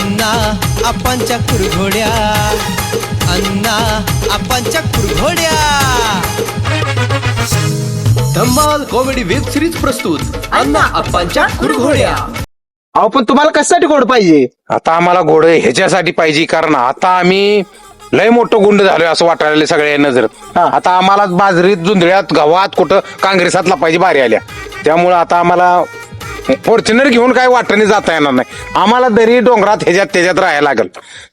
अण्णा आपांच्या कुरघोड्या, अण्णा आपांच्या कुरघोड्या. धम्माल comedy web series प्रस्तुत अण्णा आपांच्या कुरघोड्या. अहो पण तुम्हाला कशासाठी घोड पाहिजे? आता आम्हाला घोड ह्याच्यासाठी पाहिजे कारण आता आम्ही लय मोठं गुंड झालोय असं वाटायला सगळ्या नजरेत. आता आम्हाला बाजरीत जुंधळ्यात गव्हात कुठं काँग्रेसातला पाहिजे बारी आल्या. त्यामुळे आता आम्हाला फॉर्च्युनर घेऊन काय वाटणे जाता येणार नाही. आम्हाला दरी डोंगरात ह्याच्यात त्याच्यात राहायला लागेल.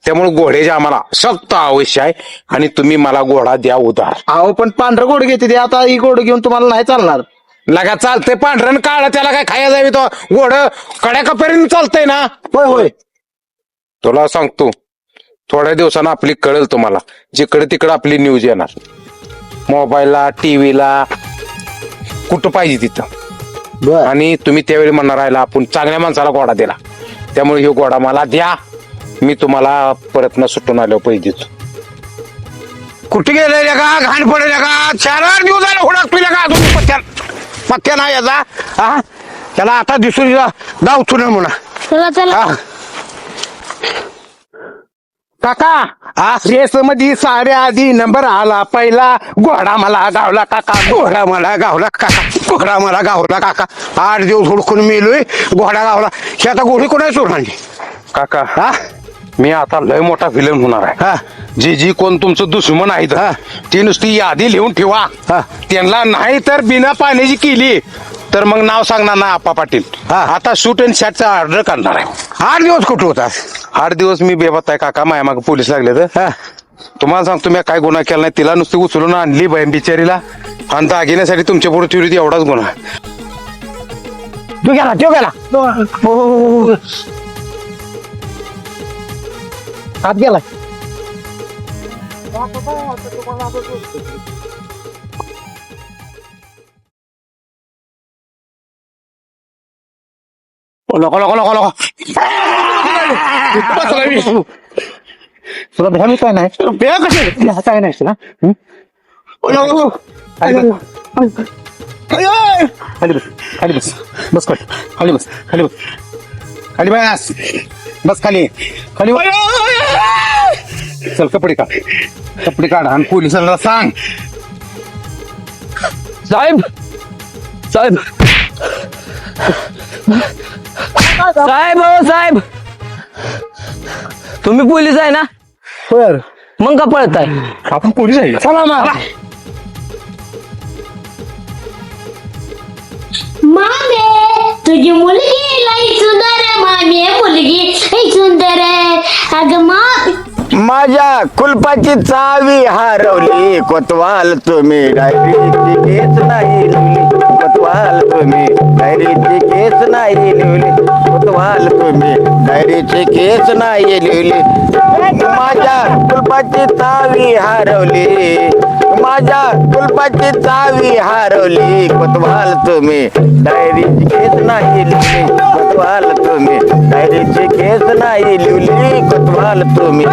त्यामुळे घोड्याचे आम्हाला सक्त आवश्यक आहे आणि तुम्ही मला घोडा द्या उधार. अहो पण पांढरं घोड घेते ते, आता ही घोड घेऊन तुम्हाला नाही चालणार. लगा चालतंय पांढरण काळ त्याला काय खाया जावी तो घोड कड्या कपेरीने चालतंय ना. होय होय तुला सांगतो थोड्या दिवसानं आपली कळेल तुम्हाला. जिकडे तिकडे आपली न्यूज येणार मोबाईलला टीव्हीला कुठं पाहिजे तिथं. बर आणि तुम्ही त्यावेळी म्हणणार राहिला आपण चांगल्या माणसाला घोडा दिला. त्यामुळे हे घोडा मला द्या. मी तुम्हाला परत न सुटून आलो पाहिजे. कुठे गेले का घाण पडले का 4-8 दिवस झाले हुडक पिल्या का अजून पत्त्या नाही याचा. हा त्याला आता दिसून जाऊ तुला म्हणा. चला चला काका रेस मध्ये साऱ्या आधी नंबर आला पहिला. घोडा मला गावला काका, घोडा मला गावला काका, घोडा मला गावला काका. 8 दिवस हुडकून मेलोय घोडा गावला. हे आता घोडी कोणाची सोडली काका. हा मी आता लय मोठा विलन होणार आहे. जी जी कोण तुमचं दुश्मन आहेत ती नुसती यादी लिहून ठेवा. त्यांना नाही तर बिना पाण्याची केली तर मग नाव सांगणार ना आप्पा पाटील. आता शूट अँड शॉटचा ऑर्डर करणार आहे. 8 दिवस कुठं होता? 8 दिवस मी बेबत आहे काका. माया माग पोलीस लागले तर तुम्हाला सांगतो मी काय गुन्हा केला नाही. तिला नुसती उचलून आणली बहीण बिचारीला आणि दागिन्यासाठी तुमच्या पुढे ठेवली एवढाच गुन्हा. तो गेला हात गेला. तुला भ्यामी काय नाही? काय नाही तुला? खाली बस बस खाली बस खाली बस खाली बस बस खाली खाली. चल कपडे काढ आणि पोलिसांना सांग. साहेब साहेब साहेब हो साहेब तुम्ही पोलीस आहे ना? बर मग का पळताय? आपण पोलीस आहे. चला मग. मामे तुझी मुलगी लई सुंदर आहे. मामे मुलगी लई सुंदर आहे. अगं मा माझ्या कुलपाची चावी हरवली कोतवाल तुम्ही डायरीची केस नाही लिवली. कोतवाल तुम्ही डायरीची केस नाही लिवली. कोतवाल तुम्ही डायरीची केस नाही लिवली. माझ्या कुलपाची चावी हरवली. माझ्या कुलपाची चावी हरवली. कोतवाल तुम्ही डायरीची केस नाही लिवली. कोतवाल तुम्ही डायरीची केस नाही लिवली. कोतवाल तुम्ही